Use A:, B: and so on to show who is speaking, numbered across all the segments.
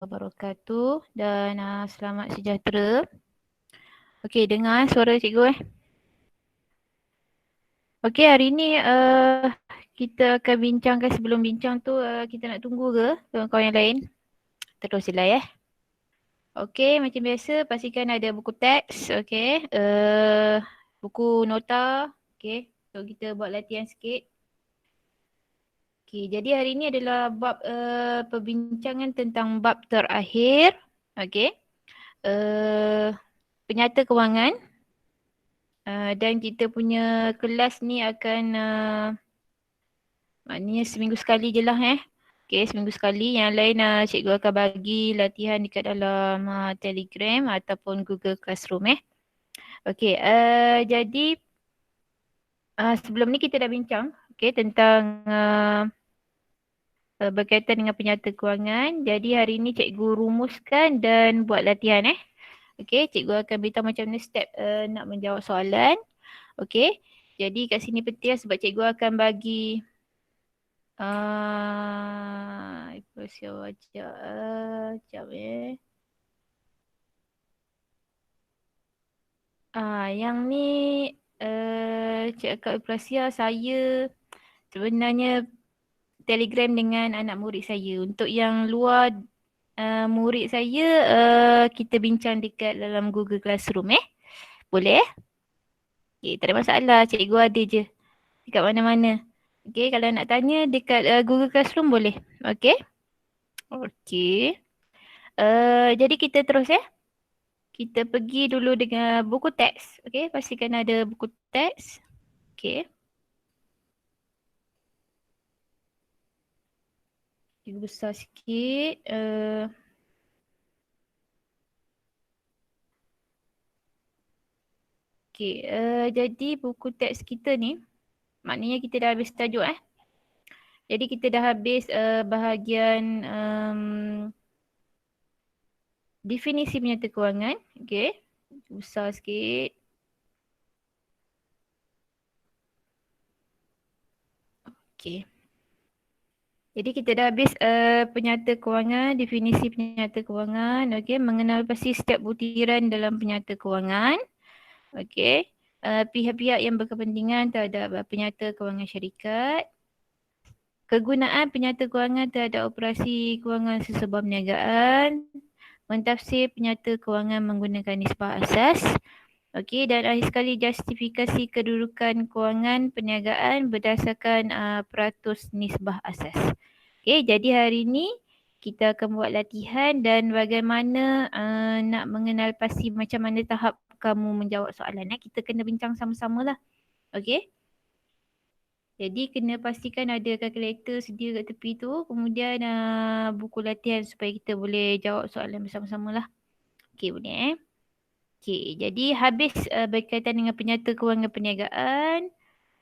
A: wabarakatuh dan selamat sejahtera. Okey, dengar suara cikgu Okey, hari ni kita akan bincangkan sebelum bincang tu kita nak tunggu ke kawan-kawan yang lain? Terus je lah ya. Okey, macam biasa pastikan ada buku teks, okey. Buku nota, okey. So kita buat latihan sikit. Okey, jadi hari ni adalah bab perbincangan tentang bab terakhir. Okey. Penyata kewangan. Dan kita punya kelas ni akan maknanya seminggu sekali je lah Okay, seminggu sekali. Yang lain cikgu akan bagi latihan dekat dalam Telegram ataupun Google Classroom Okay, jadi sebelum ni kita dah bincang tentang berkaitan dengan penyata kewangan. Jadi hari ni cikgu rumuskan dan buat latihan Okay, cikgu akan beritahu macam mana step nak menjawab soalan. Okay, jadi kat sini penting sebab cikgu akan bagi Ilustrasi wajah. Sekejap yang ni Cik Akak Iprasia, saya sebenarnya Telegram dengan anak murid saya. Untuk yang luar murid saya, kita bincang dekat dalam Google Classroom Boleh Okay, tak ada masalah. Cikgu ada je dekat mana-mana. Okay, kalau nak tanya dekat Google Classroom boleh. Okay. Okay. Jadi kita terus Kita pergi dulu dengan buku teks. Okay, pastikan ada buku teks. Okay. Cikgu besar sikit. Okay, jadi buku teks kita ni, maknanya kita dah habis tajuk Jadi kita dah habis bahagian definisi penyata kewangan. Okay, besar sikit. Okay. Jadi kita dah habis penyata kewangan, definisi penyata kewangan. Okay, mengenal pasti setiap butiran dalam penyata kewangan. Okay, pihak-pihak yang berkepentingan terhadap penyata kewangan syarikat. Kegunaan penyata kewangan terhadap operasi kewangan sesebuah perniagaan. Mentafsir penyata kewangan menggunakan nisbah asas. Okey, dan akhir sekali justifikasi kedudukan kewangan perniagaan berdasarkan peratus nisbah asas. Okey, jadi hari ni kita akan buat latihan dan bagaimana nak mengenal pasti macam mana tahap kamu menjawab soalan Kita kena bincang sama-sama lah. Okey. Jadi kena pastikan ada kalkulator sedia kat tepi tu. Kemudian buku latihan supaya kita boleh jawab soalan bersama-sama lah. Okey, boleh Okey, jadi habis berkaitan dengan penyata kewangan perniagaan,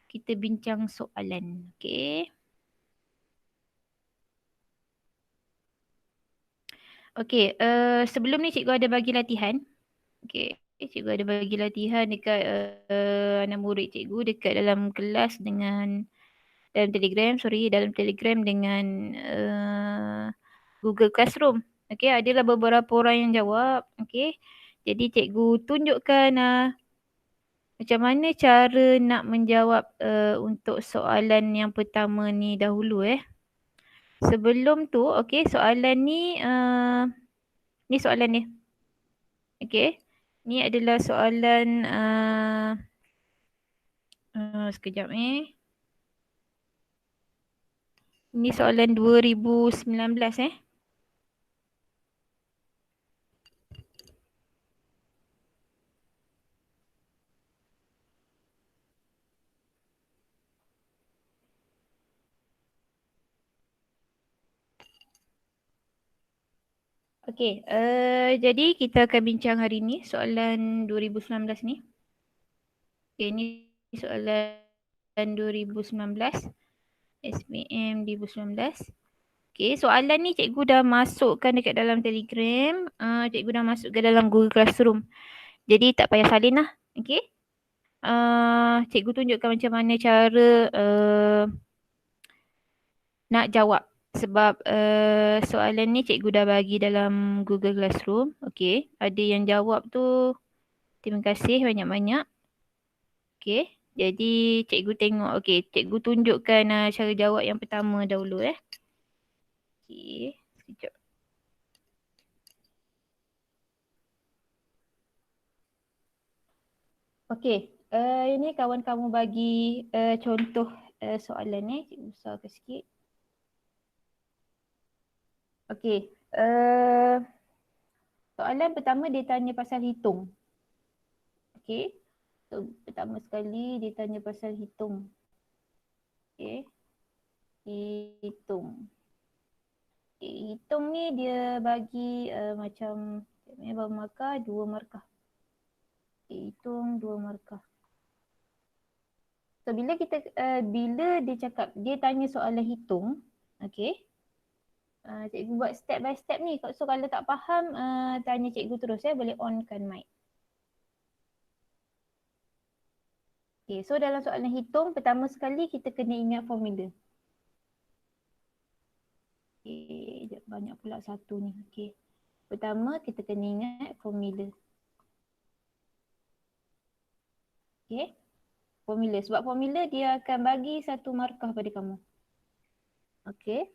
A: kita bincang soalan. Okey. Okey, sebelum ni cikgu ada bagi latihan. Okey, cikgu ada bagi latihan dekat anak murid cikgu dekat dalam kelas dengan dalam Telegram dengan Google Classroom. Okey, adalah beberapa orang yang jawab. Okey. Jadi cikgu tunjukkan macam mana cara nak menjawab untuk soalan yang pertama ni dahulu Sebelum tu, okey, soalan ni soalan ni. Okey. Ni adalah soalan sekejap Ni soalan 2019 Okey, jadi kita akan bincang hari ni soalan 2019 ni. Okey, ni soalan 2019. SPM 2019. Okey, soalan ni cikgu dah masukkan dekat dalam Telegram. Cikgu dah masuk ke dalam Google Classroom. Jadi tak payah salin lah. Okey. Cikgu tunjukkan macam mana cara nak jawab Sebab soalan ni cikgu dah bagi dalam Google Classroom. Okey, ada yang jawab tu, terima kasih banyak-banyak. Okey, jadi cikgu tengok. Okey, cikgu tunjukkan cara jawab yang pertama dahulu Okey, sekejap. Okey, ini kawan kamu bagi contoh soalan ni. Cikgu besarkan sikit. Okey, soalan pertama dia tanya pasal hitung. Okey, so, pertama sekali dia tanya pasal hitung. Okey, hitung. Okay, hitung ni dia bagi macam berapa markah? 2 markah. Okay, hitung 2 markah. So bila dia cakap dia tanya soalan hitung, okey. Cikgu buat step by step ni. So kalau tak faham tanya cikgu terus boleh onkan mic. Okay, so dalam soalan hitung pertama sekali kita kena ingat formula. Okay, banyak pula satu ni. Okay. Pertama kita kena ingat formula. Okay. Formula. Sebab formula dia akan bagi 1 markah pada kamu. Okay.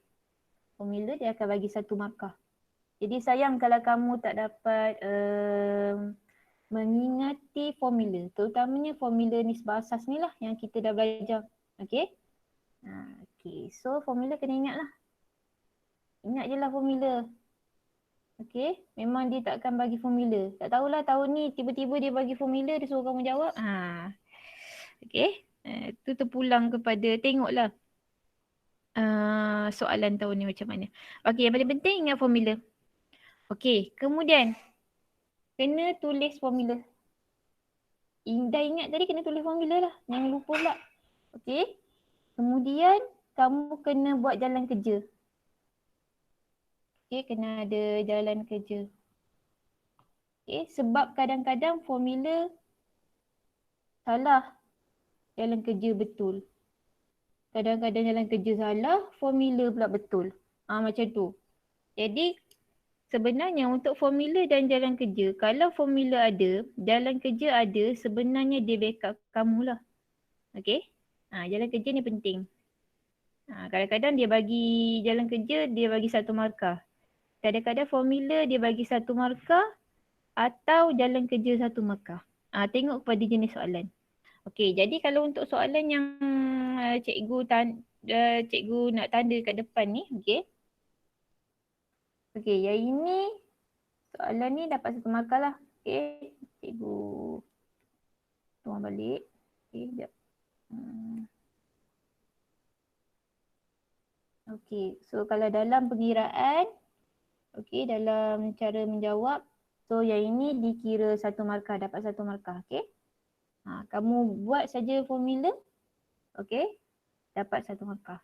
A: Formula dia akan bagi 1 markah. Jadi sayang kalau kamu tak dapat mengingati formula. Terutamanya formula nisbah asas ni lah yang kita dah belajar. Okay. Okay. So formula kena ingat lah. Ingat je lah formula. Okay. Memang dia tak akan bagi formula. Tak tahulah tahun ni tiba-tiba dia bagi formula dia suruh kamu jawab. Okay. Tu terpulang kepada tengoklah. Soalan tahun ni macam mana. Okey, yang paling penting ingat formula. Okey, kemudian kena tulis formula. Dah ingat tadi kena tulis formula lah. Jangan lupa pula. Okey. Kemudian kamu kena buat jalan kerja. Okey, kena ada jalan kerja. Okey, sebab kadang-kadang formula salah, jalan kerja betul. Kadang-kadang jalan kerja salah, formula pula betul. Macam tu. Jadi sebenarnya untuk formula dan jalan kerja, kalau formula ada, jalan kerja ada, sebenarnya dia backup kamu lah. Okey? Jalan kerja ni penting. Kadang-kadang dia bagi jalan kerja, dia bagi 1 markah. Kadang-kadang formula dia bagi 1 markah atau jalan kerja 1 markah. Tengok kepada jenis soalan. Okey, jadi kalau untuk soalan yang cikgu nak tanda kat depan ni, okey. Okey, yang ini soalan ni dapat 1 markah lah. Okey, cikgu tuang balik. Okey, sekejap. Okey, so kalau dalam pengiraan, okey, dalam cara menjawab, so yang ini dikira 1 markah, dapat 1 markah, okey. Kamu buat saja formula, okey, dapat 1 markah.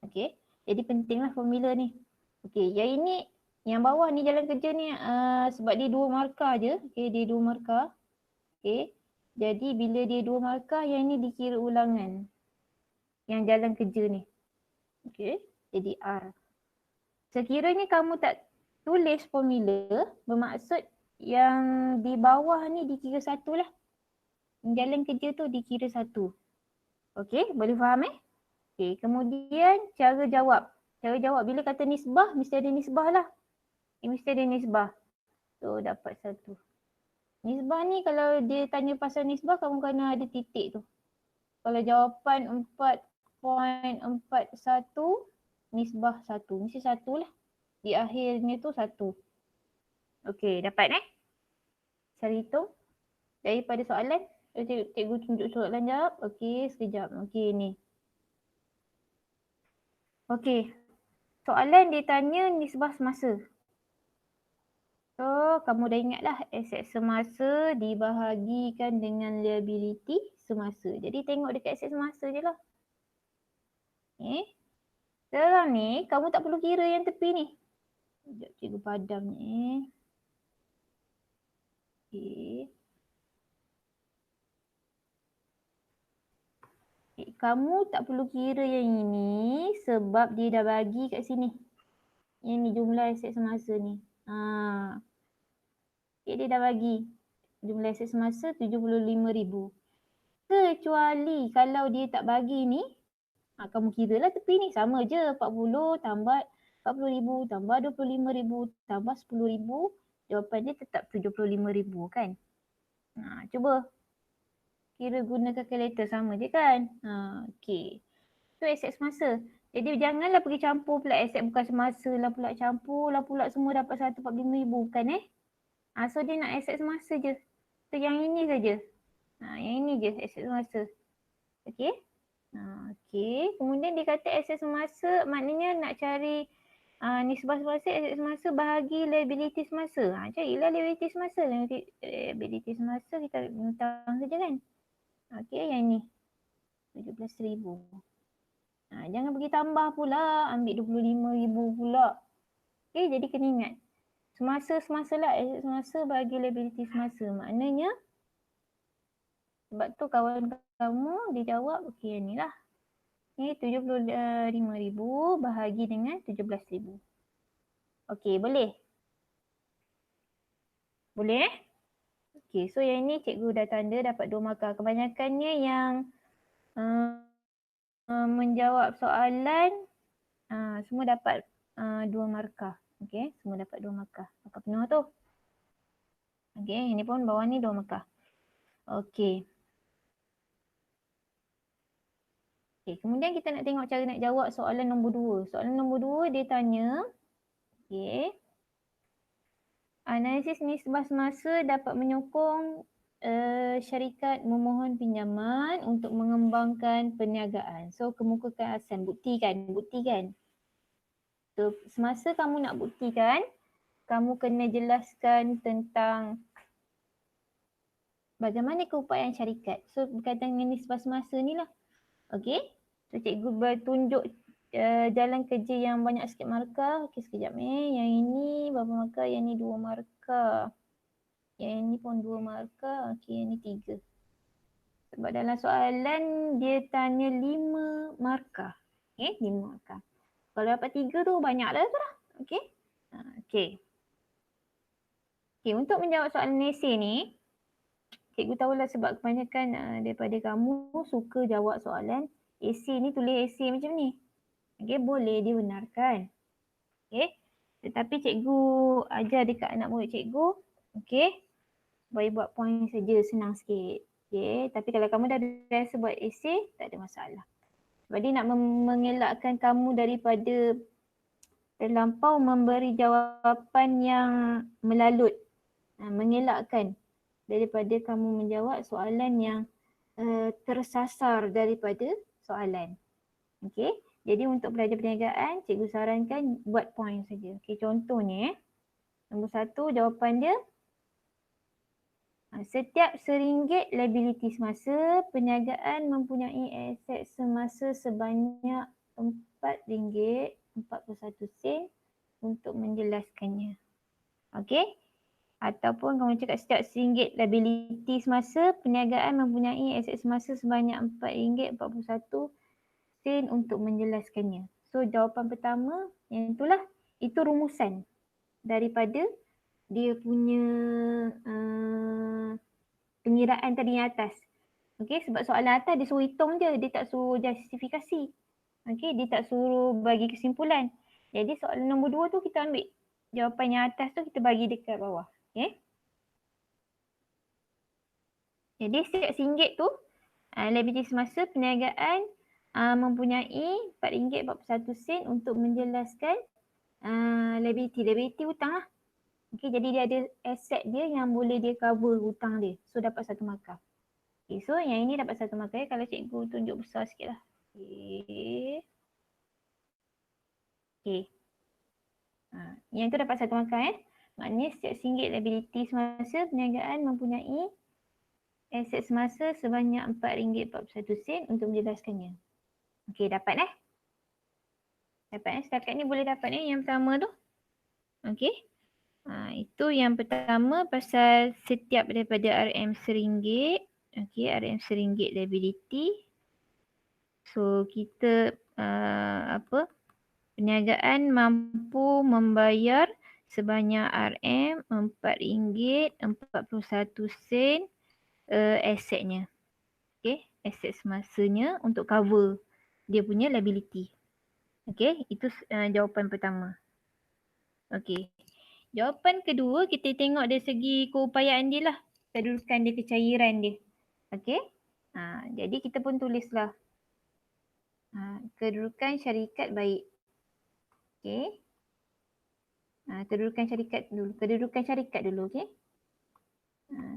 A: Okey, jadi pentinglah formula ni. Okey, yang ini, yang bawah ni jalan kerja ni sebab dia 2 markah je, okey, dia 2 markah. Okey, jadi bila dia 2 markah, yang ini dikira ulangan. Yang jalan kerja ni. Okey, jadi R. Sekiranya kamu tak tulis formula, bermaksud yang di bawah ni dikira 1 lah. Jalan kerja tu dikira 1. Okey, boleh faham Okey, kemudian cara jawab. Cara jawab bila kata nisbah, mesti ada nisbah lah. Mesti ada nisbah. So, dapat 1. Nisbah ni kalau dia tanya pasal nisbah, kamu kena ada titik tu. Kalau jawapan 4.41, nisbah 1. Mesti 1 lah. Di akhirnya tu 1. Okey, dapat Cara hitung daripada soalan. Cikgu tunjuk soalan jawab. Okey, sekejap. Okey, ni. Okey. Soalan dia tanya nisbah semasa. So, kamu dah ingatlah aset semasa dibahagikan dengan liability semasa. Jadi, tengok dekat aset semasa je lah. Sekarang ni, kamu tak perlu kira yang tepi ni. Sekejap, cikgu padam ni. Okey. kamu tak perlu kira yang ini sebab dia dah bagi kat sini. Yang ni jumlah aset semasa ni. Okay, dia dah bagi jumlah aset semasa 75,000. Kecuali kalau dia tak bagi ni, kamu kira lah tepi ni sama je. 40 tambah 40,000 tambah 25,000 tambah 10,000. Jawapan dia tetap 75,000 kan. Cuba kira guna kalkulator sama je kan. Okay. Tu aset semasa. Jadi janganlah pergi campur pula aset bukan semasa lah pula campur lah pula semua dapat 145,000 bukan So dia nak aset semasa je. So yang ini saja. Yang ini je aset semasa. Okay. Okay. Kemudian dia kata aset semasa maknanya nak cari nisbah semasa, aset semasa bahagi liability semasa. Carilah liability semasa. Liability semasa kita bintang saja kan. Okay yang ni. 17,000. Jangan pergi tambah pula. Ambil 25,000 pula. Okay jadi kena ingat. Semasa lah aset semasa bagi liability semasa. Maknanya sebab tu kawan kamu dia jawab okey yang ni lah. Ni 75,000 bahagi dengan 17,000. Okey boleh? Boleh Okey so yang ni cikgu dah tanda dapat 2 markah. Kebanyakannya yang menjawab soalan semua dapat 2 markah. Okey semua dapat 2 markah. Markah penuh tu. Okey ini pun bawah ni 2 markah. Okey. Okay, kemudian kita nak tengok cara nak jawab soalan nombor 2. Soalan nombor 2 dia tanya, okay, analisis nisbah semasa dapat menyokong syarikat memohon pinjaman untuk mengembangkan perniagaan. So kemukakan asas, buktikan. So semasa kamu nak buktikan, kamu kena jelaskan tentang bagaimana keupayaan syarikat. So berkaitan dengan nisbah semasa ni lah. Okay. So cikgu bertunjuk jalan kerja yang banyak sikit markah. Okay sekejap Yang ini berapa markah? Yang ni 2 markah. Yang ini pun 2 markah. Okay yang ni 3. Sebab dalam soalan dia tanya 5 markah. Okay 5 markah. Kalau dapat 3 tu banyak dah tu lah. Okay. Okay. Okay untuk menjawab soalan esei ni. Cikgu tahulah sebab kebanyakan daripada kamu suka jawab soalan esei ni, tulis esei macam ni. Okay, boleh dibenarkan. Okay, tetapi cikgu ajar dekat anak murid cikgu, okay, boleh buat point saja, senang sikit. Okay, tapi kalau kamu dah biasa buat esei, tak ada masalah. Sebab dia nak mengelakkan kamu daripada terlampau memberi jawapan yang melalut. Mengelakkan daripada kamu menjawab soalan yang tersasar daripada soalan. Okay. Jadi untuk belajar perniagaan, cikgu sarankan buat point saja. Okay, contohnya nombor 1 jawapan dia. Setiap RM1 liability semasa, perniagaan mempunyai aset semasa sebanyak RM4.41 untuk menjelaskannya. Okay. Ataupun kamu cakap setiap RM1 liability semasa, perniagaan mempunyai aset semasa sebanyak RM4.41 untuk menjelaskannya. So jawapan pertama yang itulah, itu rumusan daripada dia punya pengiraan tadi yang atas. Okay, sebab soalan atas dia suruh hitung je, dia tak suruh justifikasi. Okay, dia tak suruh bagi kesimpulan. Jadi soalan nombor 2 tu kita ambil jawapan yang atas tu kita bagi dekat bawah. Okay. Jadi setiap RM1 tu liability semasa perniagaan mempunyai RM4.41 untuk menjelaskan liability. Liability hutang lah. Okay, jadi dia ada aset dia yang boleh dia cover hutang dia. So dapat 1 markah. Okay, so yang ini dapat 1 markah kalau cikgu tunjuk besar sikit lah. Okay. Okay. Yang tu dapat 1 markah Maknanya setiap RM1 liability semasa perniagaan mempunyai aset semasa sebanyak RM4.41 untuk menjelaskannya. Okey, dapat Dapat setakat ni boleh dapat yang pertama tu. Okey. Itu yang pertama pasal setiap daripada RM RM1. Okey, RM RM1 liability. So kita perniagaan mampu membayar sebanyak RM4.41 asetnya. Okay, aset semasanya untuk cover dia punya liability. Okay, itu jawapan pertama. Okay, jawapan kedua kita tengok dari segi keupayaan dia lah. Kedudukan dia, kecairan dia. Okay, jadi kita pun tulislah. Kedudukan syarikat baik. Okay. Kedudukan syarikat dulu. Kedudukan syarikat dulu, okay.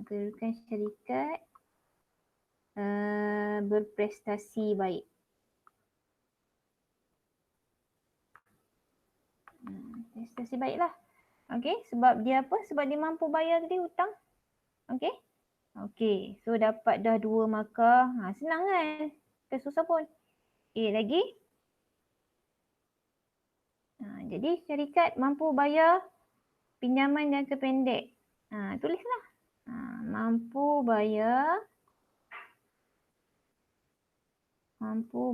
A: Kedudukan syarikat berprestasi baik. Prestasi baiklah. Okay, sebab dia apa? Sebab dia mampu bayar dia hutang. Okay. Okay, so dapat dah 2 markah. Senang kan? Tak susah pun. Okay, lagi. Jadi syarikat mampu bayar pinjaman jangka pendek. Tulislah. Mampu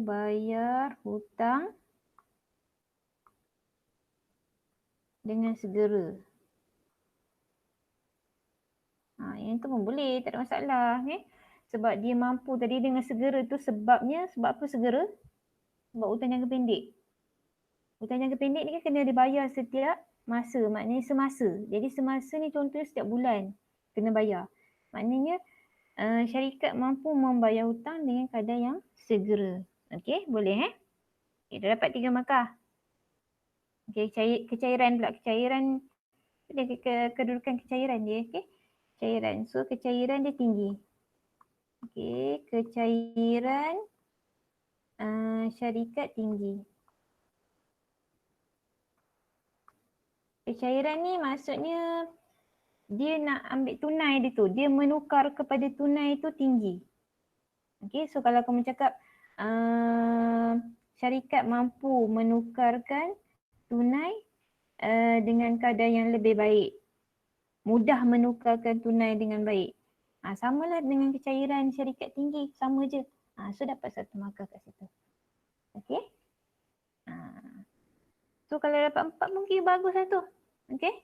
A: bayar hutang dengan segera. Yang tu pun boleh, tak ada masalah. Sebab dia mampu tadi dengan segera tu sebabnya, sebab apa segera? Sebab hutang jangka pendek. Hutang jangka pendek ni kan kena dibayar setiap masa, maknanya semasa. Jadi semasa ni contohnya setiap bulan kena bayar. Maknanya syarikat mampu membayar hutang dengan kadar yang segera. Okey, boleh Okay, dah dapat 3 markah. Okey, kecairan pula. Kecairan dia kedudukan kecairan dia. Okey, kecairan. So kecairan dia tinggi. Okey, kecairan syarikat tinggi. Kecairan ni maksudnya dia nak ambil tunai dia tu. Dia menukar kepada tunai tu tinggi. Okey, so kalau kamu cakap syarikat mampu menukarkan tunai dengan kadar yang lebih baik. Mudah menukarkan tunai dengan baik. Samalah dengan kecairan syarikat tinggi. Sama je. So dapat 1 markah kat situ. Okey. So kalau dapat 4 mungkin bagus lah tu. Okey.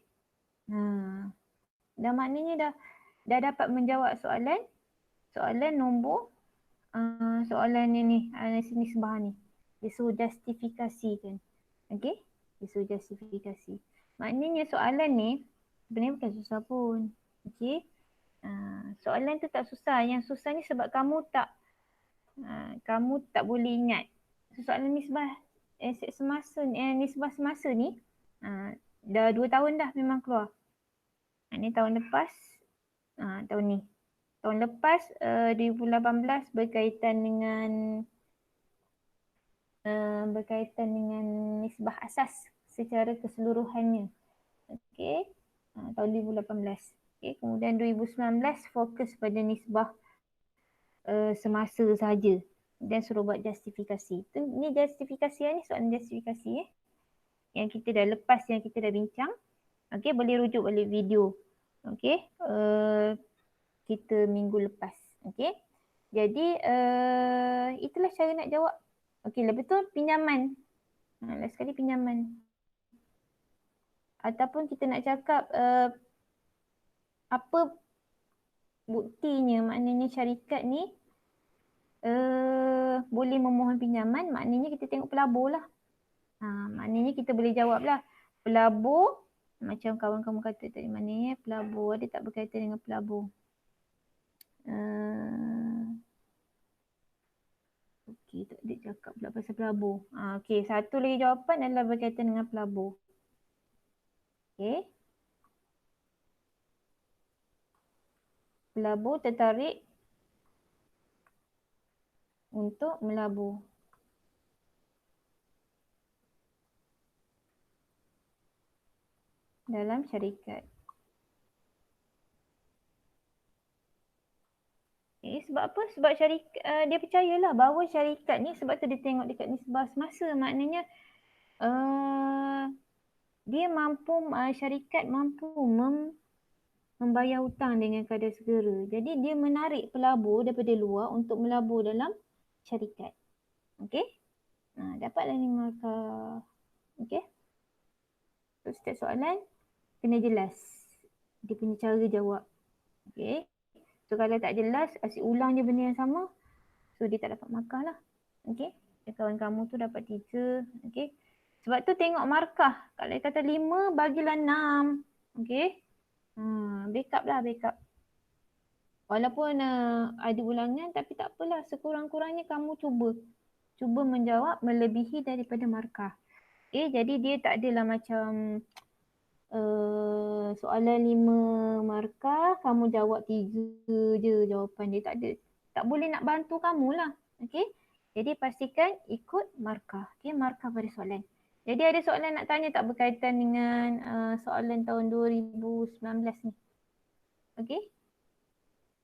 A: Dah maknanya dah dapat menjawab soalan nombor soalan ni sini sebelah ni. Dia suruh justifikasikan. Okey? Dia suruh justifikasi. Maknanya soalan ni sebenarnya bukan susah pun. Okey? Soalan tu tak susah. Yang susah ni sebab kamu tak boleh ingat. Soalan nisbah nisbah semasa ni dah 2 tahun dah memang keluar. Ni tahun lepas, tahun ni. Tahun lepas 2018 berkaitan dengan nisbah asas secara keseluruhannya. Okey. Tahun 2018. Okey, kemudian 2019 fokus pada nisbah semasa sahaja dan suruh buat justifikasi. Ni justifikasi ni soalan justifikasi yang kita dah lepas, yang kita dah bincang. Okey, boleh rujuk balik video. Okey, kita minggu lepas. Okey. Jadi itulah cara nak jawab. Okey, lepas tu pinjaman. Last sekali pinjaman. Ataupun kita nak cakap apa buktinya, maknanya syarikat ni boleh memohon pinjaman, maknanya kita tengok pelabur lah. Maknanya kita boleh jawab lah. Pelabur, macam kawan kamu kata tadi, maknanya pelabur ada tak berkaitan dengan pelabur? Okey, tak ada cakap pula pasal pelabur. Okey, satu lagi jawapan adalah berkaitan dengan pelabur. Okey. Pelabur tertarik untuk melabur. Dalam syarikat. Sebab apa? Sebab syarikat, dia percayalah bahawa syarikat ni, sebab tu dia tengok dekat nisbah semasa. Maknanya dia mampu, syarikat mampu membayar hutang dengan kadar segera. Jadi dia menarik pelabur daripada luar untuk melabur dalam syarikat. Okey. Dapatlah 5 markah. Okey. So, setiap soalan kena jelas. Dia punya cara jawab. Okey. So, kalau tak jelas, asyik ulang je benda yang sama. So, dia tak dapat markah lah. Okey. Kawan kamu tu dapat 3. Okey. Sebab tu tengok markah. Kalau dia kata 5, bagilah 6. Okey. Backup lah, backup. Walaupun ada ulangan tapi tak apalah. Sekurang-kurangnya kamu cuba. Cuba menjawab melebihi daripada markah. Jadi dia tak adalah macam soalan 5 markah, kamu jawab 3 je jawapan dia. Tak ada. Tak boleh nak bantu kamu lah. Okey. Jadi pastikan ikut markah. Okey, markah pada soalan. Jadi ada soalan nak tanya tak berkaitan dengan soalan tahun 2019 ni? Okey.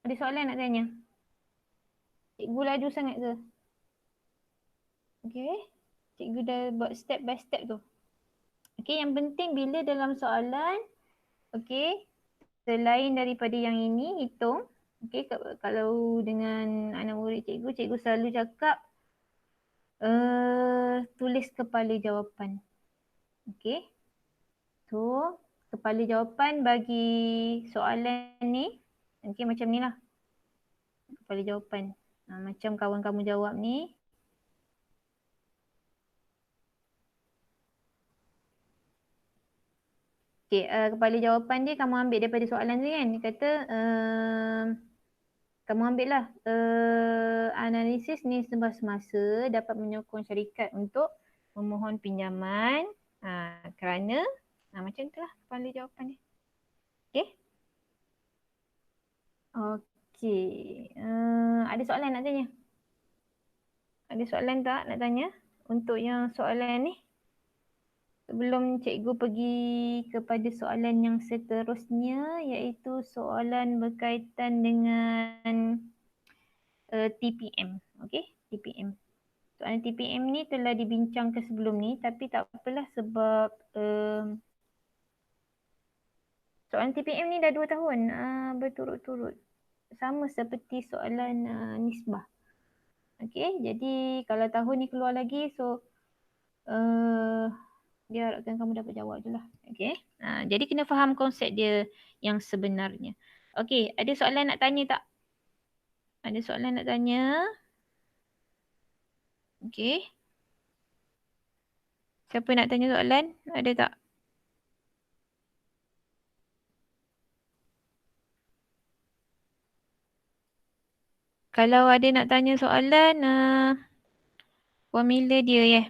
A: Ada soalan nak tanya? Cikgu laju sangat ke? Okey. Cikgu dah buat step by step tu. Okey, yang penting bila dalam soalan, okey, selain daripada yang ini, hitung. Okey, kalau dengan anak murid cikgu, cikgu selalu cakap tulis kepala jawapan. Okey. So, kepala jawapan bagi soalan ni, okey macam ni lah. Kepala jawapan. Macam kawan kamu jawab ni. Okey, kepala jawapan dia kamu ambil daripada soalan tu kan. Dia kata, kamu ambil lah analisis nisbah semasa dapat menyokong syarikat untuk memohon pinjaman kerana macam tu lah kepala jawapan dia. Okey? Okey. Ada soalan nak tanya? Ada soalan tak nak tanya untuk yang soalan ni? Sebelum cikgu pergi kepada soalan yang seterusnya, iaitu soalan berkaitan dengan TPM. Okey, TPM. Soalan TPM ni telah dibincangkan sebelum ni, tapi tak apalah sebab soalan TPM ni dah 2 tahun berturut-turut. Sama seperti soalan nisbah. Okey, jadi kalau tahun ni keluar lagi, so dia harapkan kamu dapat jawab je lah. Okey, jadi kena faham konsep dia yang sebenarnya. Okey, ada soalan nak tanya tak? Ada soalan nak tanya? Okey. Siapa nak tanya soalan? Ada tak? Kalau ada nak tanya soalan, formula dia ya.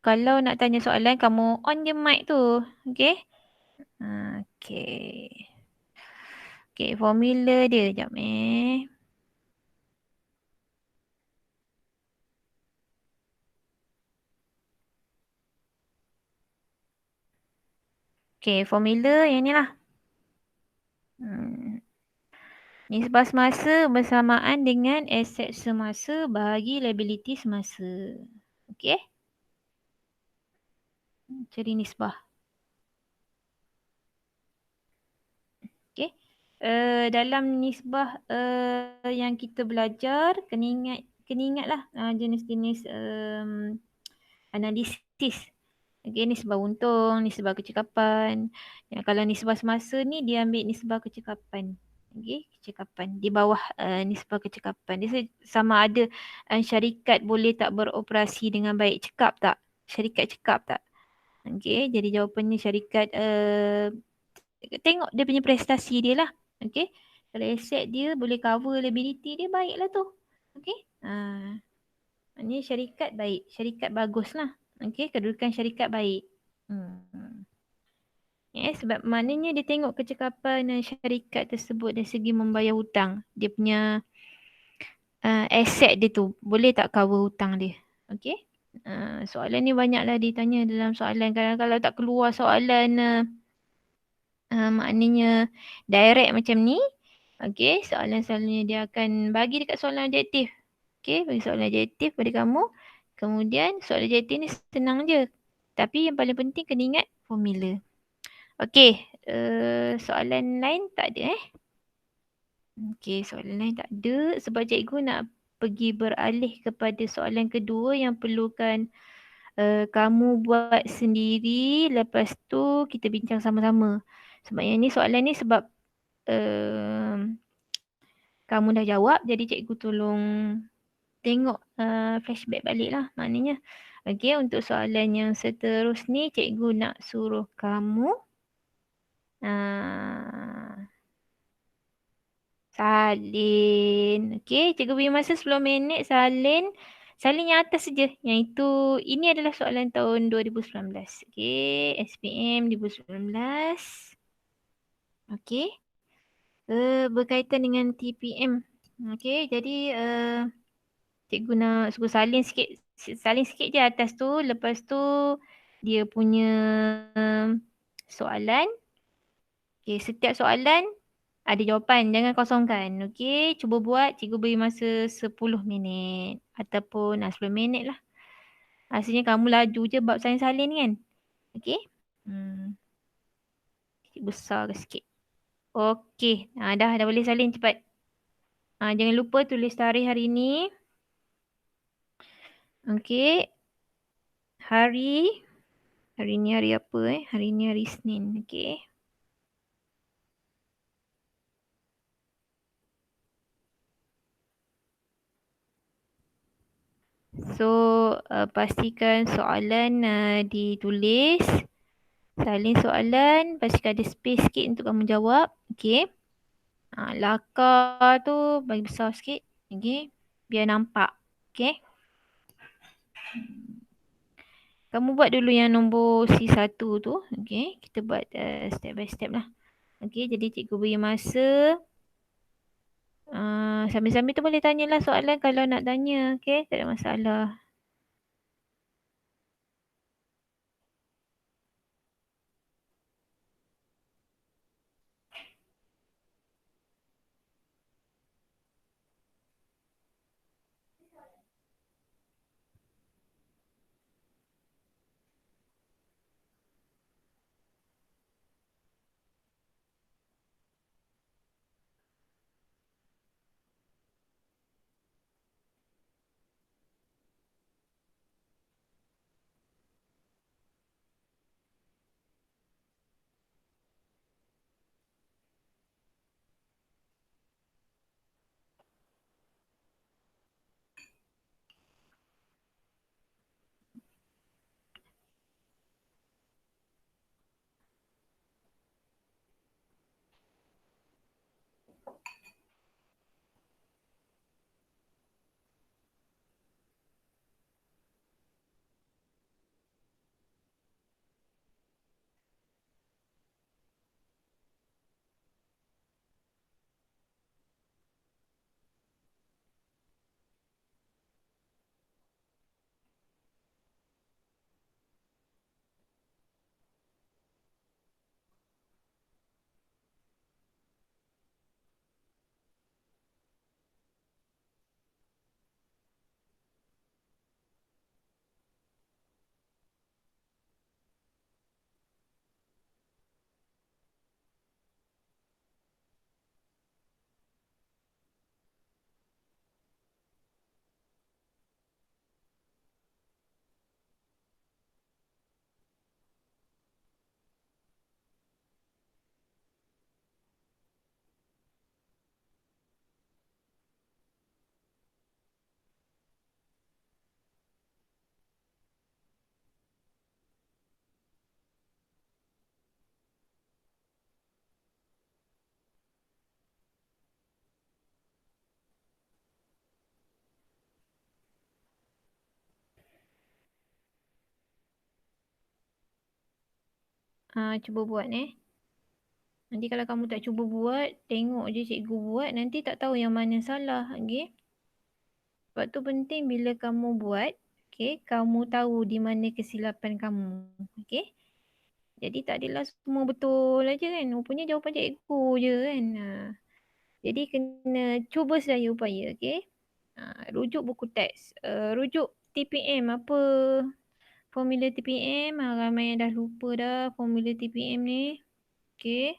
A: Kalau nak tanya soalan, kamu on je mic tu. Okey? Okey. Okey, formula dia. Sekejap Okey, formula yang ni lah. Nisbah semasa bersamaan dengan aset semasa bahagi liability semasa. Okey? Cari nisbah. Okey. Dalam nisbah yang kita belajar, kena ingatlah jenis-jenis analisis. Okey, nisbah untung, nisbah kecekapan. Kalau nisbah semasa ni, dia ambil nisbah kecekapan. Okey, kecekapan. Di bawah nisbah kecekapan. Dia sama ada syarikat boleh tak beroperasi dengan baik. Cekap tak? Syarikat cekap tak? Okey, jadi jawapannya syarikat tengok dia punya prestasi dia lah. Okey. Kalau aset dia boleh cover liability dia, baiklah tu. Okey. Maknanya syarikat baik. Syarikat bagus lah. Okey, kedudukan syarikat baik. Sebab maknanya dia tengok kecekapan syarikat tersebut dari segi membayar hutang. Dia punya aset dia tu boleh tak cover hutang dia. Okey. Soalan ni banyaklah ditanya dalam soalan. Kalau tak keluar soalan maknanya direct macam ni. Okey, soalan selalunya dia akan bagi dekat soalan objektif. Okey, bagi soalan objektif pada kamu. Kemudian soalan objektif ni senang je. Tapi yang paling penting kena ingat formula. Okey, soalan lain tak ada Okey, soalan lain tak ada sebab cikgu nak pergi beralih kepada soalan kedua yang perlukan kamu buat sendiri. Lepas tu kita bincang sama-sama. Sebab yang ni soalan ni sebab uh, kamu dah jawab, jadi cikgu tolong tengok flashback balik lah maknanya. Okey, untuk soalan yang seterus ni cikgu nak suruh kamu uh, salin. Okey, cikgu beri masa 10 minit salin. Salin yang atas saja. Yang itu, ini adalah soalan tahun 2019. Okey, SPM 2019. Okey. Berkaitan dengan TPM. Okey, jadi cikgu nak suruh salin sikit je atas tu. Lepas tu dia punya soalan. Okey, setiap soalan ada jawapan. Jangan kosongkan. Okey, cuba buat. Cikgu beri masa 10 minit. Ataupun 10 minit lah. Asalnya kamu laju je bab sains salin kan. Okey. Hmm, besar ke sikit. Okey. Dah boleh salin cepat. Jangan lupa tulis tarikh hari ni. Okey. Hari. Hari ni hari apa Hari ni hari Isnin. Okey. So, pastikan soalan ditulis. Salin soalan. Pastikan ada space sikit untuk kamu jawab. Okey. Lakar tu bagi besar sikit. Okey. Biar nampak. Okey. Kamu buat dulu yang nombor C1 tu. Okey. Kita buat step by step lah. Okey. Jadi cikgu beri masa. Sambil-sambil tu boleh tanyalah soalan kalau nak tanya. Okey. Tak ada masalah. Cuba buat Nanti kalau kamu tak cuba buat, tengok je cikgu buat, nanti tak tahu yang mana salah. Okay? Sebab tu penting bila kamu buat, okay, kamu tahu di mana kesilapan kamu. Okay? Jadi tak adalah semua betul aja kan. Rupanya jawapan cikgu je kan. Jadi kena cuba sedaya upaya. Okay? Rujuk buku teks. Rujuk TPM apa formula TPM. Ramai yang dah lupa dah formula TPM ni. Okay?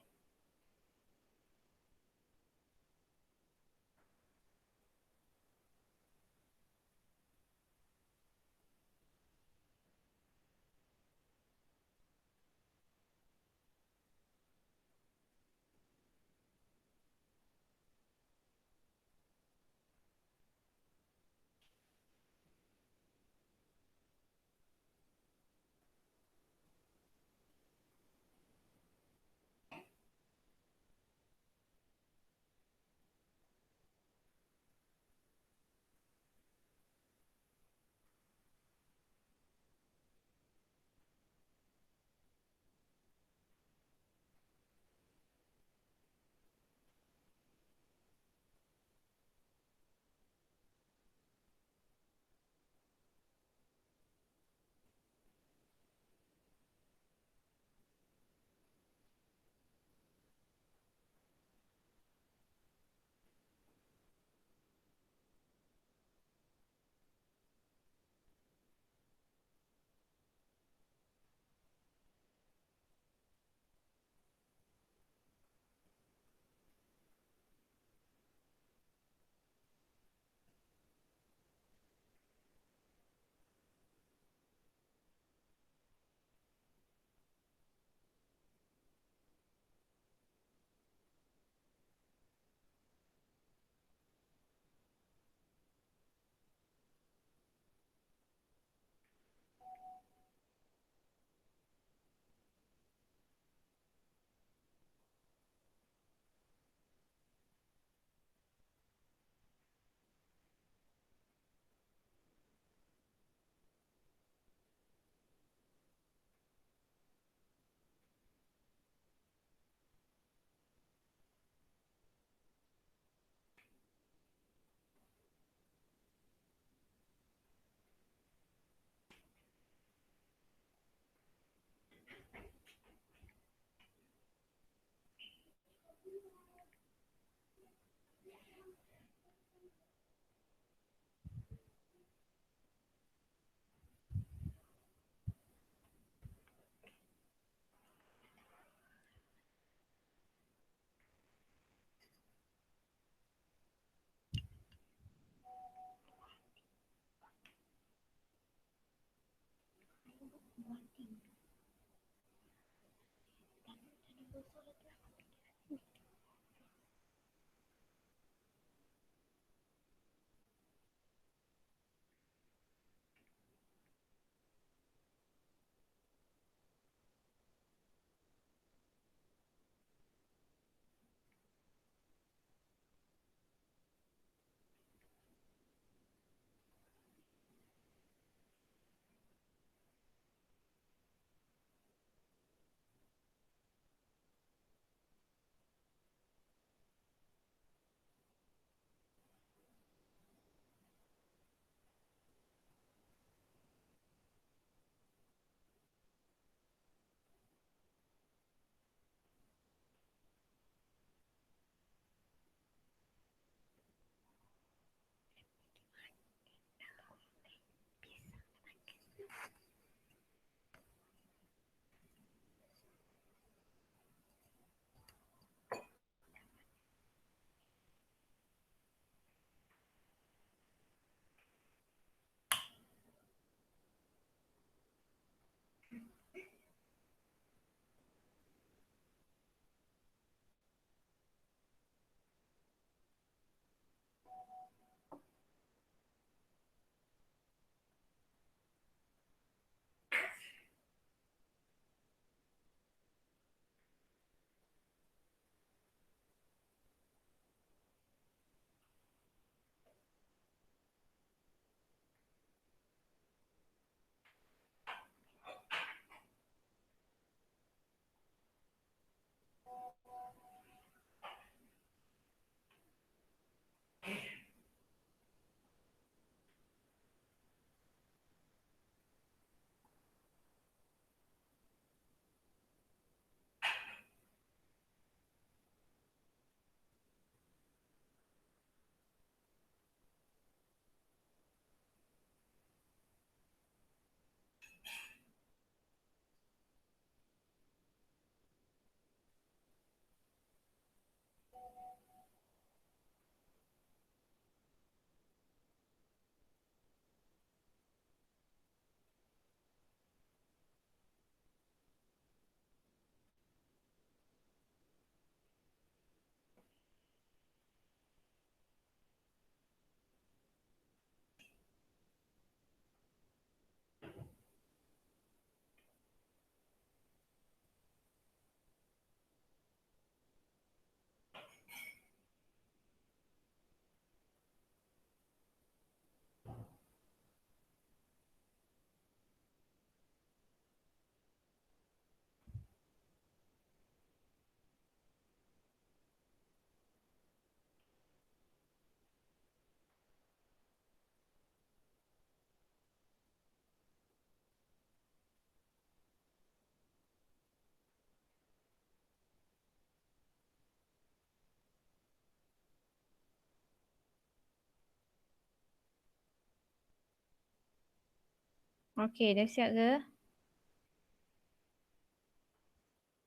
A: Okey, dah siap ke?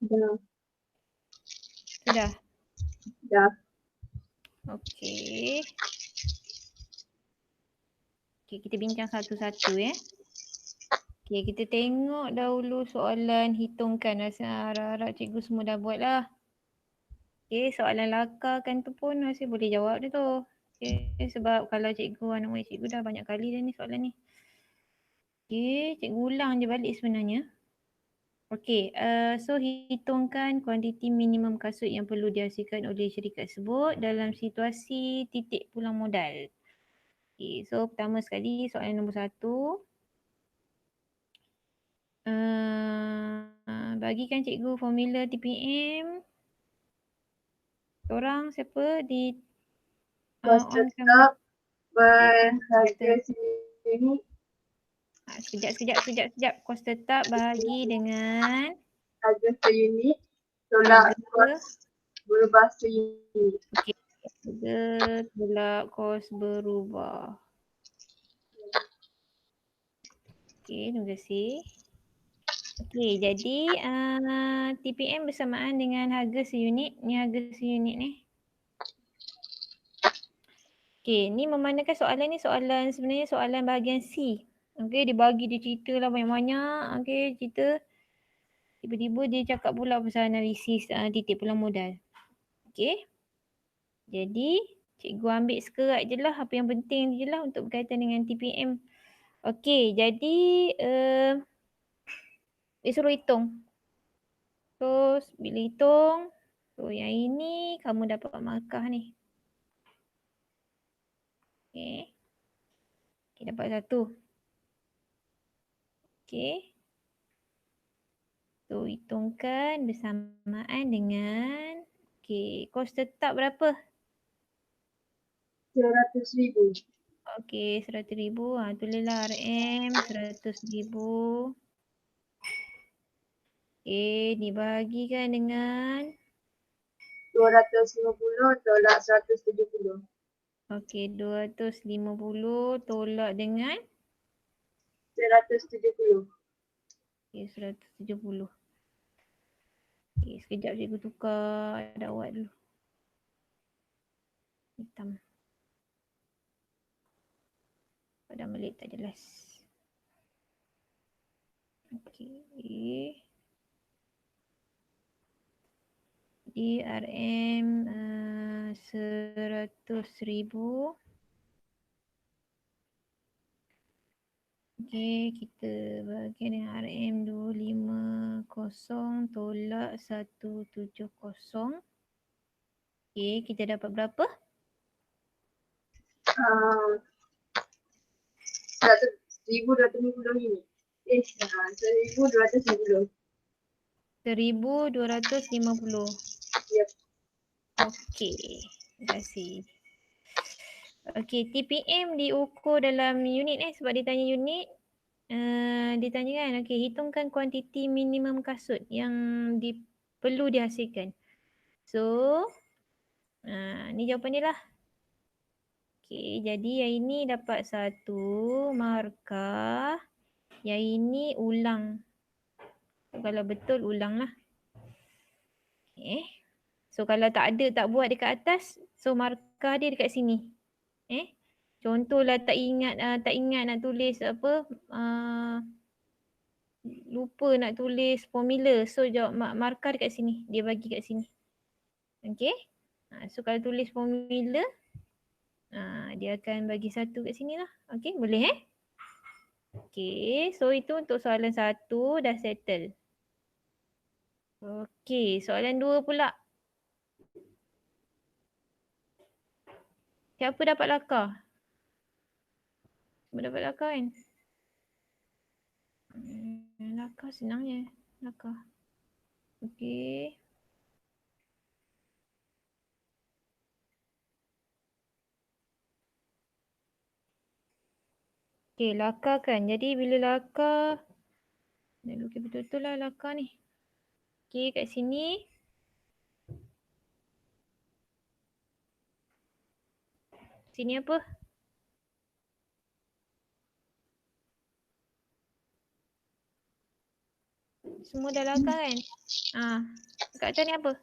B: Dah.
A: Sudah?
B: Dah.
A: Okey. Okey, kita bincang satu-satu Okey, kita tengok dahulu soalan hitungkan. Rasa harap-harap cikgu semua dah buat lah. Okey, soalan lakarkan tu pun Rasa boleh jawab dia tu. Okey, sebab kalau cikgu anak murid cikgu dah banyak kali dah ni soalan ni. Okey, cikgu ulang je balik sebenarnya. Okey, so hitungkan kuantiti minimum kasut yang perlu dihasilkan oleh syarikat sebut dalam situasi titik pulang modal. Okey, so pertama sekali soalan nombor 1. Bagikan cikgu formula TPM. Orang siapa di
B: Kos
A: on
B: tetap
A: kamera.
B: berharga sini.
A: Sekejap. Kos tetap bahagi dengan
B: Harga per unit. Tolak
A: harga.
B: kos berubah per unit.
A: Okey. Harga tolak kos berubah. Okey, terima kasih. Okey, jadi TPM bersamaan dengan harga seunit. Ni harga seunit ni. Okey, ni memandangkan soalan ni sebenarnya soalan bahagian C. Okey, dia cerita lah banyak-banyak. Okey, cerita. Tiba-tiba dia cakap pula pasal analisis titik pulang modal. Okey. Jadi, cikgu ambil sekerat je lah apa yang penting je lah untuk berkaitan dengan TPM. Okey, jadi dia suruh hitung. Terus bila hitung, so yang ini kamu dapat markah ni. Okey. Okey, dapat 1. Okey. So, hitungkan bersamaan dengan kos tetap berapa?
B: 100,000.
A: Okey, 100,000. Tulislah RM 100,000. Dibahagikan dengan
B: 250 tolak 170.
A: 250 tolak dengan
B: 170.
A: 170. Sekejap cikgu tukar dawat dulu. Hitam. Pada melik tak jelas. Okey. RM 100,000. Okey, kita bagi dengan RM250 tolak 170. Okey, kita dapat berapa?
B: 1,250 ini. 1,250.
A: 1,250.
B: Yep.
A: Okey, terima kasih. Okey, TPM diukur dalam unit sebab dia tanya unit. Dia tanya kan, okey, hitungkan kuantiti minimum kasut yang perlu dihasilkan. So, ni jawapan dia lah. Okey, jadi yang ini dapat 1 markah. Yang ini ulang. Kalau betul ulang lah. Okay. So kalau tak ada, tak buat dekat atas, so markah dia dekat sini. Contohlah tak ingat nak tulis apa, lupa nak tulis formula. So jawab markah dekat sini. Dia bagi kat sini. Okay. So kalau tulis formula, dia akan bagi 1 kat sini lah. Okay, boleh Okay, so itu untuk soalan 1 dah settle. Okay, soalan 2 pula. Siapa dapat lakar? Siapa dapat lakar kan? Lakar senang je. Lakar. Okay. Okay, lakar kan. Jadi bila lakar, nak lukis betul-betul lah lakar ni. Okay, kat sini. Sini apa? Semua dah lakar kan? Kat atas ni apa?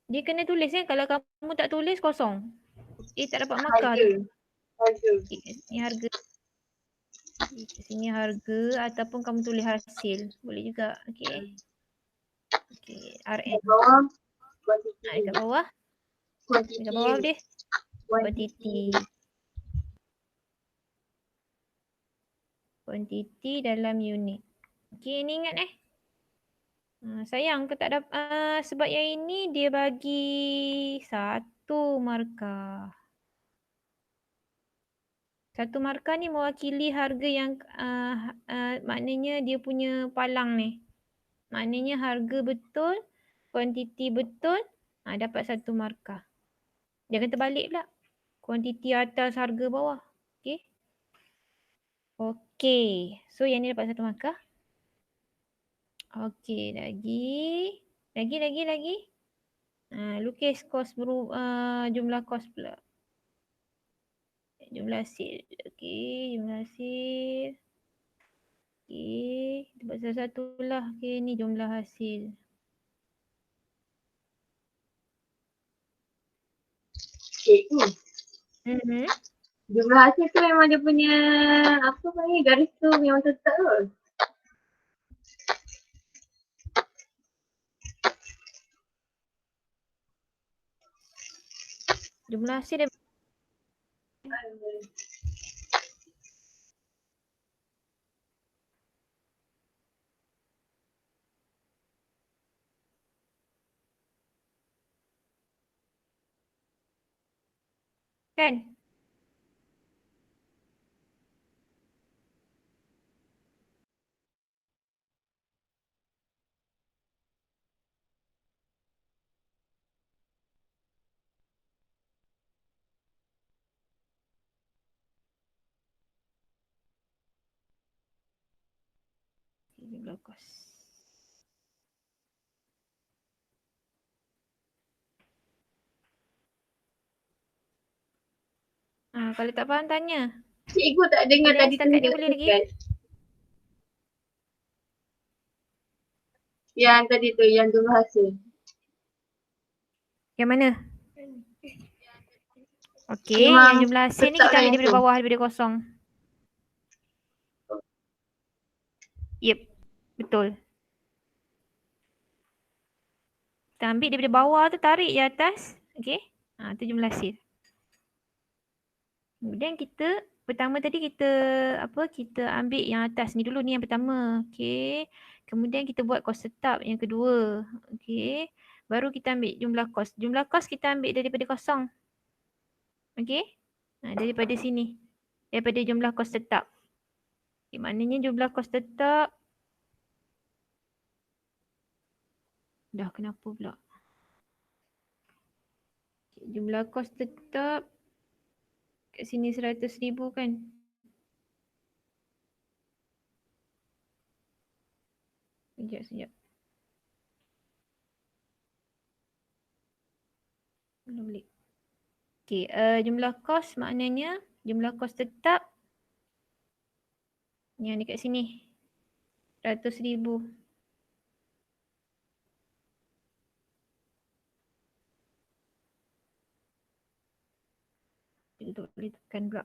A: Dia kena tulis kan? Kalau kamu tak tulis, kosong. Tak dapat markah tu.
B: Harga.
A: Ni harga. Kat sini harga ataupun kamu tulis hasil. Boleh juga. Okay. Okay, RM.
B: Kat bawah.
A: Dekat bawah. Dekat bawah dia. Kuantiti. Kuantiti dalam unit. Okay, ni ingat sayang ke tak dapat. Sebab yang ini dia bagi 1 markah. 1 markah ni mewakili harga yang maknanya dia punya palang ni. Maknanya harga betul, kuantiti betul, dapat 1 markah. Jangan terbalik pula. Kuantiti atas, harga bawah. Okay. Okay. So yang ni dapat 1 markah. Okey, lagi. Lukis kos jumlah kos pula. Jumlah hasil. Okey, jumlah hasil. Okey, kita buat satu-satu lah. Okey, ni jumlah hasil.
B: Cikgu,
A: Mhm.
B: jumlah hasil tu memang dia punya apa panggil garis tu memang tetap ke?
A: Jumlah hasil dia kan? Jumlah kos. Kalau tak faham tanya.
B: Cikgu tak dengar
A: Boleh
B: tadi
A: setakat ni
B: tunjuk
A: boleh
B: tu
A: lagi?
B: kan? Yang tadi tu, yang jumlah hasil.
A: Yang mana? Okey,
B: Memang
A: yang jumlah hasil ni
B: tetap
A: kita
B: lah
A: ambil
B: yang
A: daripada
B: tu.
A: bawah, daripada kosong. Yep, betul. Kita ambil daripada bawah tu, tarik je atas. Okey, tu jumlah hasil. Kemudian pertama tadi kita ambil yang atas ni dulu, ni yang pertama. Okey. Kemudian kita buat kos tetap yang kedua. Okey. Baru kita ambil jumlah kos. Jumlah kos kita ambil daripada kosong. Okey. Daripada sini. Daripada jumlah kos tetap. Okay, maknanya jumlah kos tetap. Dah kenapa pula? Okay, jumlah kos tetap. Kat sini 100,000 kan? Sekejap. Belum balik. Okay, jumlah kos maknanya jumlah kos tetap yang dekat sini 100,000. Kita tak boleh tekan pula.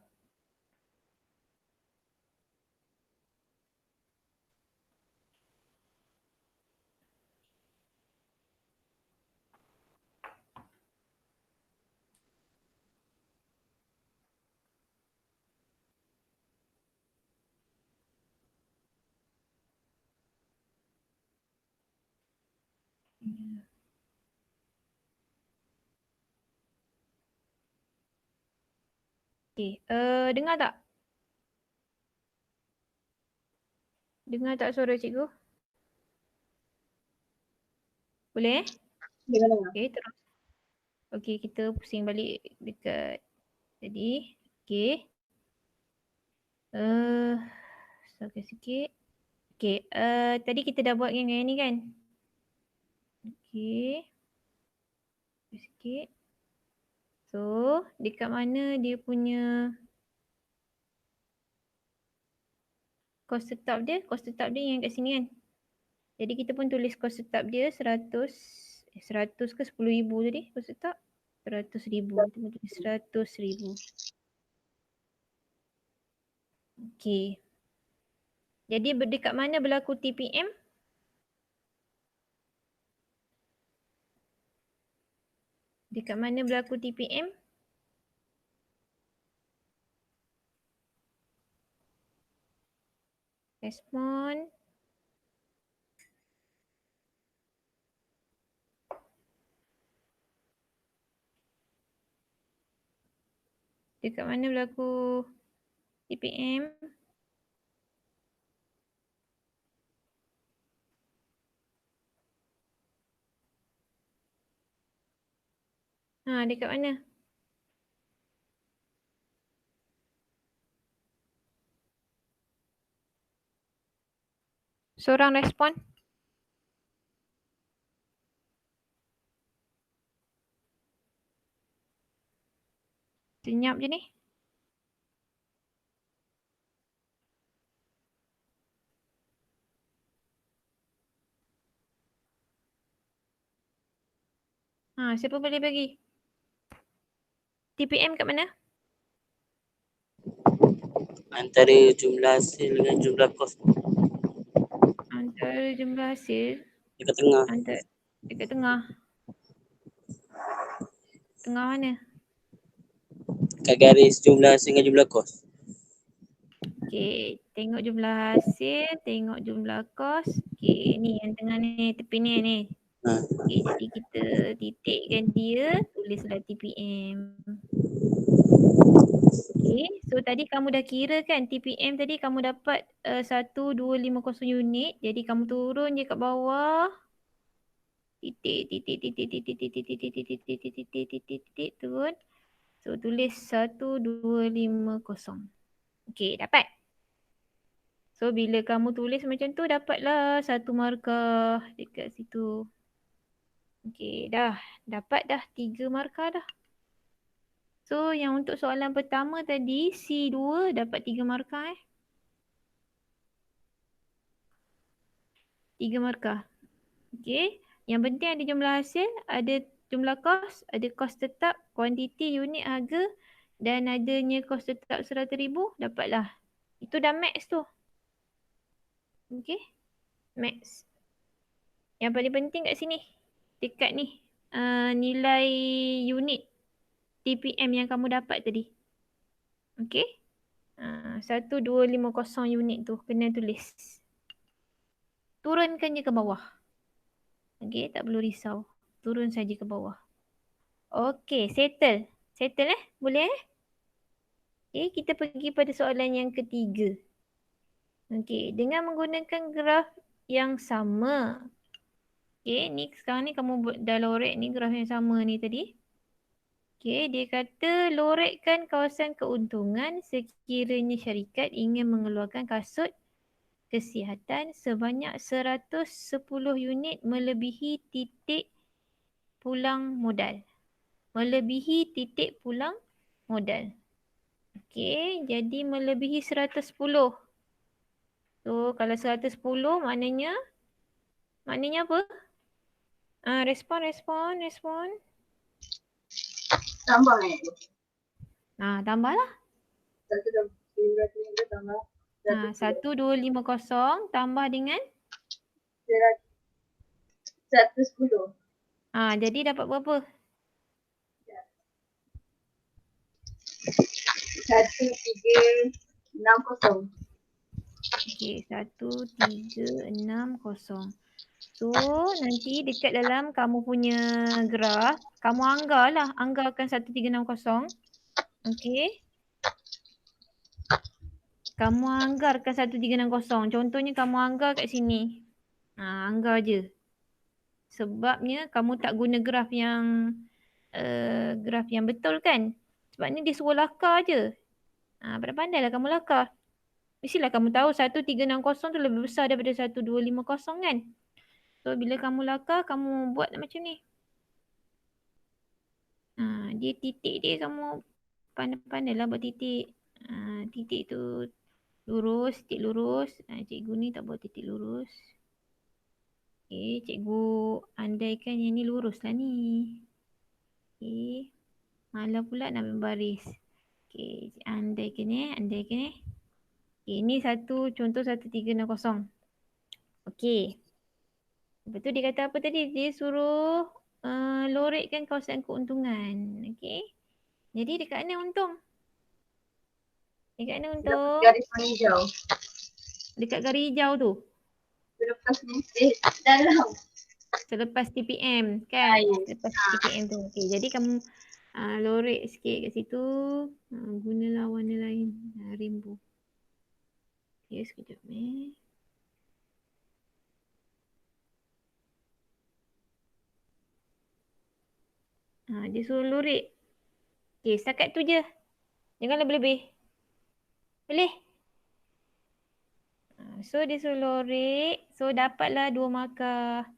A: Okay, dengar tak? Dengar tak suara cikgu? Boleh?
B: Dengar-dengar.
A: Okay, terus. Okay, kita pusing balik dekat tadi. Okay. Sabar sikit. Okay, tadi kita dah buat yang ni kan? Okay. Sikit. So, dekat mana dia punya kos tetap dia? Kos tetap dia yang kat sini kan? Jadi kita pun tulis kos tetap dia 100 ke 10,000 tadi kos tetap? 100,000. Kita pun tulis 100,000. Okay. Jadi dekat mana berlaku TPM? Dekat mana berlaku TPM? Respon. Dekat mana berlaku TPM? Dekat mana? Seorang respon. Senyap je ni. Siapa boleh bagi? TPM kat mana?
C: Antara jumlah hasil dengan jumlah kos
A: Antara jumlah hasil.
C: dekat tengah.
A: Dekat tengah. Tengah mana?
C: Kat garis jumlah hasil dengan jumlah kos.
A: Okey, tengok jumlah hasil, tengok jumlah kos. Okey, ni yang tengah ni, tepi ni. Okey, jadi kita titikkan dia, tulislah TPM. Okey, so tadi kamu dah kira kan TPM tadi kamu dapat 1250 unit. Jadi kamu turun je kat bawah. Titik turun. So tulis 1250. Okey, dapat. So bila kamu tulis macam tu dapatlah 1 markah dekat situ. Okey, dapat dah 3 markah dah. So yang untuk soalan pertama tadi C2 dapat 3 markah 3 markah. Okey, yang penting ada jumlah hasil, ada jumlah kos, ada kos tetap, kuantiti, unit, harga dan adanya kos tetap 100,000, dapatlah. Itu dah max tu. Okey, max. Yang paling penting kat sini, dekat ni, nilai unit TPM yang kamu dapat tadi. Okey, 1250 unit tu kena tulis. Turunkan je ke bawah. Okey, tak perlu risau. Turun saja ke bawah. Okey, settle. Settle Boleh Okey, kita pergi pada soalan yang ketiga. Okey, dengan menggunakan graf yang sama. Okey, ni sekarang ni kamu dah lorek ni graf yang sama ni tadi. Okey, dia kata lorekkan kawasan keuntungan sekiranya syarikat ingin mengeluarkan kasut kesihatan sebanyak 110 unit melebihi titik pulang modal. Melebihi titik pulang modal. Okey, jadi melebihi 110. So, kalau 110 maknanya apa? Respon.
B: Tambah
A: Tambahlah.
B: 150 tambah
A: 1250 tambah dengan
B: 110.
A: Jadi dapat berapa?
B: 1360.
A: Okey, 1360. So, nanti dekat dalam kamu punya graf, kamu anggarkan 1360. Okey. Kamu anggarkan 1360. Contohnya kamu anggar kat sini. Anggar je. Sebabnya kamu tak guna graf yang betul kan? Sebabnya dia suruh lakar je. Pandai-pandailah kamu lakar. Mestilah kamu tahu 1360 tu lebih besar daripada 1250 kan? So bila kamu lakar, kamu buat macam ni. Dia titik dia kamu pandai-pandailah buat titik. Titik tu lurus, titik lurus. Cikgu ni tak buat titik lurus. Okay, cikgu andaikan yang ni lurus lah ni. Okay, malah pula nak berbaris. Okay, andaikan. Okay, ni contoh 1360. Okay. Lepas tu dia kata apa tadi? Dia suruh lorekkan kawasan keuntungan. Okay. Jadi dekat mana untung? Dekat mana untung?
B: Garis warna hijau.
A: Dekat garis hijau tu.
B: Selepas ni dalam.
A: Selepas TPM kan?
B: Yes.
A: Selepas TPM tu. Okay, jadi kamu lorek sikit kat situ. Gunalah warna lain. Rainbow. Okay, sekejap dia suruh lorek. Okay, setakat tu je. Jangan lebih-lebih. Boleh? So dia suruh lorek. So dapatlah 2 markah.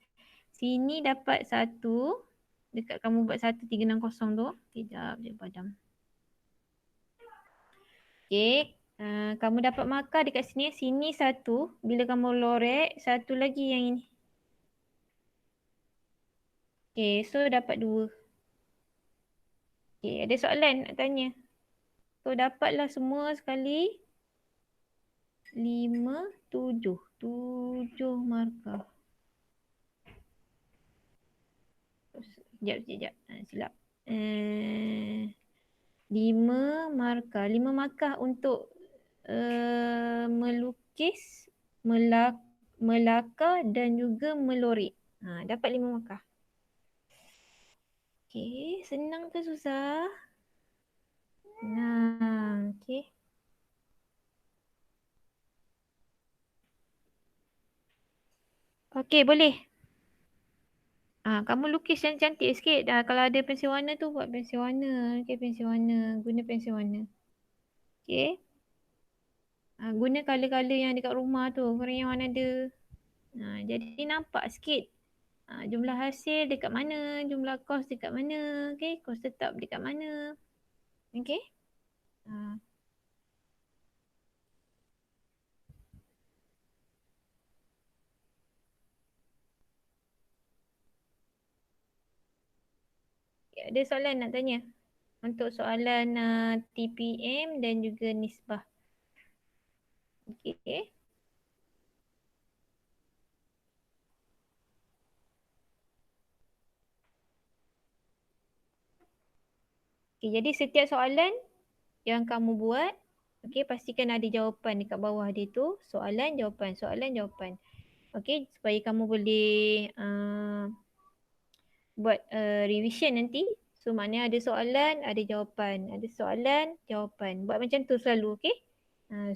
A: Sini dapat 1. Dekat kamu buat 1360 tu. Kejap je padam. Okey. Kamu dapat markah dekat sini. Sini satu. Bila kamu lorek, satu lagi yang ini. Okey, so dapat 2. Okey, ada soalan nak tanya. So dapatlah semua sekali 5, 7. 7 markah. Sekejap. Silap. 5 markah. 5 markah untuk melukis, melakar dan juga melorek. Dapat 5 markah. Okey, senang ke susah? Senang. Okey. Okey, boleh. Kamu lukis yang cantik sikit. Kalau ada pensil warna tu buat pensil warna. Okey, pensil warna. Guna pensil warna. Okey. Guna colour-colour yang dekat rumah tu. Crayon ada. Jadi nampak sikit. Jumlah hasil dekat mana. Jumlah kos dekat mana. Okey. Kos tetap dekat mana. Okey. Ada soalan nak tanya? Untuk soalan TPM dan juga nisbah. Okey. Okey, jadi setiap soalan yang kamu buat, okey, pastikan ada jawapan dekat bawah dia tu. Soalan, jawapan. Okey, supaya kamu boleh buat revision nanti. So maknanya ada soalan, ada jawapan. Ada soalan, jawapan. Buat macam tu selalu, okey?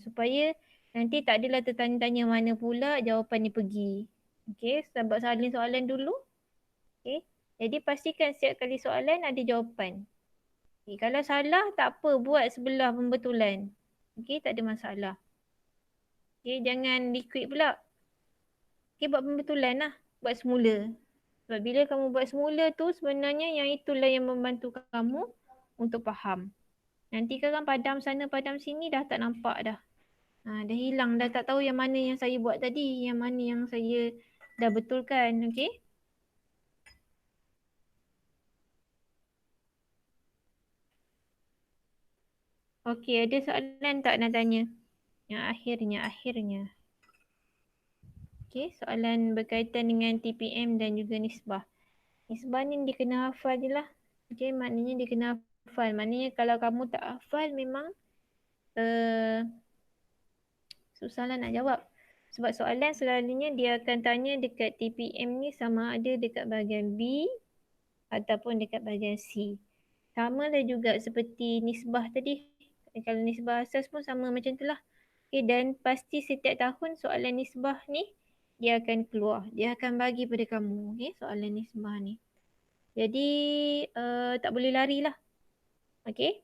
A: Supaya nanti tak adalah tertanya-tanya mana pula jawapan ni pergi. Okey, sebab salin soalan dulu. Okey. Jadi pastikan setiap kali soalan ada jawapan. Okay, kalau salah tak apa, buat sebelah pembetulan. Okey, tak ada masalah. Okey, jangan liquid pula. Okey, buat pembetulan lah. Buat semula. Sebab bila kamu buat semula tu sebenarnya yang itulah yang membantu kamu untuk faham. Nanti kan padam sana padam sini dah tak nampak dah. Dah hilang, dah tak tahu yang mana yang saya buat tadi, yang mana yang saya dah betulkan. Okey? Okey, ada soalan tak nak tanya? Yang akhirnya. Okey, soalan berkaitan dengan TPM dan juga nisbah. Nisbah ni dia kena hafal je lah. Okey, maknanya dia kena hafal. Maknanya kalau kamu tak hafal memang susahlah nak jawab. Sebab soalan selalunya dia akan tanya dekat TPM ni sama ada dekat bahagian B ataupun dekat bahagian C. Sama lah juga seperti nisbah tadi. Kalau nisbah asas pun sama macam tu lah. Okay, dan pasti setiap tahun soalan nisbah ni dia akan keluar. Dia akan bagi pada kamu. Okay, soalan nisbah ni. Jadi tak boleh lari lah. Okay.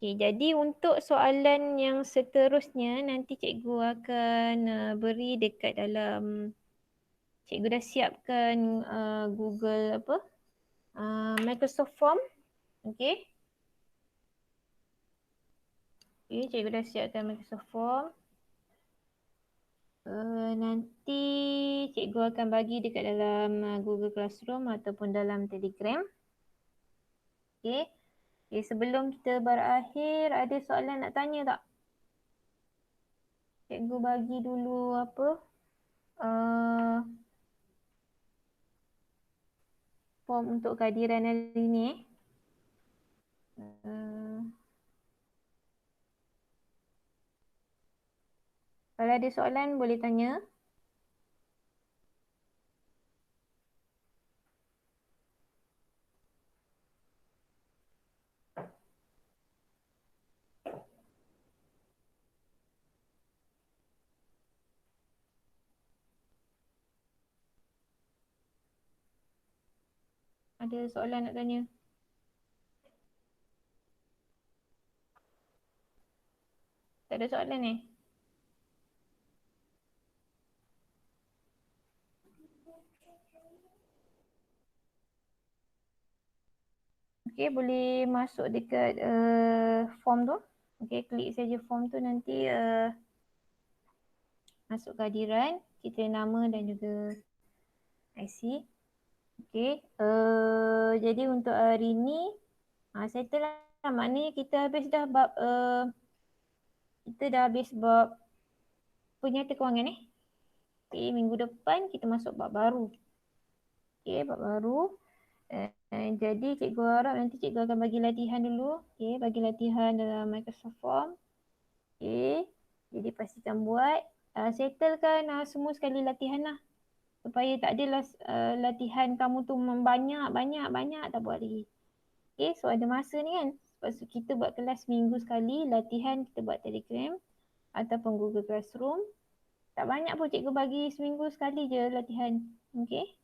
A: Okay, jadi untuk soalan yang seterusnya nanti cikgu akan beri dekat dalam, cikgu dah siapkan Google apa? Microsoft Form. Okay. Okay, cikgu dah siapkan Microsoft Form. Nanti cikgu akan bagi dekat dalam Google Classroom ataupun dalam Telegram. Okay. Okay, sebelum kita berakhir, ada soalan nak tanya tak? Cikgu bagi dulu apa? Form untuk kehadiran hari ni. Kalau ada soalan boleh tanya. Ada soalan nak tanya? Tak ada soalan ni? Okay, boleh masuk dekat form tu. Okey, klik saja form tu nanti masuk kehadiran, kita nama dan juga IC. Okey, jadi untuk hari ni settle lah. Maknanya kita habis dah bab penyata kewangan ni. Okey, minggu depan kita masuk bab baru. Okey, bab baru. Jadi cikgu harap nanti cikgu akan bagi latihan dulu. Okey, bagi latihan dalam Microsoft Form. Okey, jadi pastikan buat. Settlekan semua sekali latihan lah. Supaya tak adalah latihan kamu tu banyak tak buat lagi. Okay, so ada masa ni kan. Sebab kita buat kelas minggu sekali, latihan kita buat Telegram ataupun Google Classroom. Tak banyak pun cikgu bagi seminggu sekali je latihan. Okay.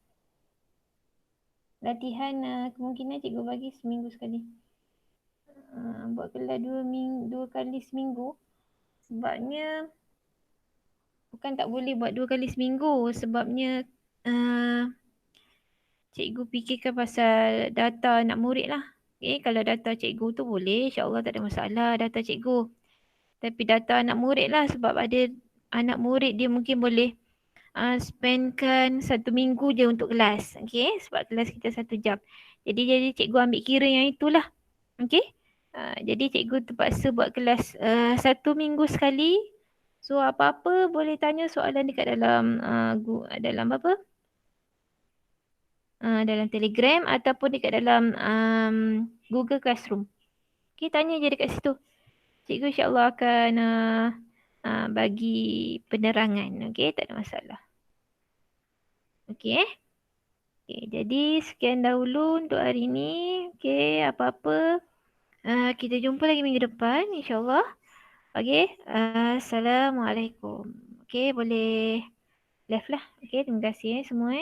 A: Latihan kemungkinan cikgu bagi seminggu sekali. Buat kelas dua kali seminggu. Sebabnya bukan tak boleh buat 2 kali seminggu. Sebabnya cikgu fikirkan pasal data anak murid lah. Okay, kalau data cikgu tu boleh, insyaAllah tak ada masalah data cikgu. Tapi data anak murid lah, sebab ada anak murid dia mungkin boleh spendkan 1 minggu je untuk kelas. Okay, sebab kelas kita 1 jam. Jadi cikgu ambil kira yang itulah. Okay, jadi cikgu terpaksa buat kelas 1 minggu sekali. So apa-apa boleh tanya soalan dekat dalam apa? Dalam Telegram ataupun dekat dalam Google Classroom. Okay, tanya je dekat situ. Cikgu insyaAllah akan bagi penerangan. Okay, tak ada masalah. Okay. Okay, jadi sekian dahulu untuk hari ni. Okay, apa-apa. Kita jumpa lagi minggu depan insyaAllah. Okay, Assalamualaikum. Okay, boleh left lah. Okay, terima kasih semua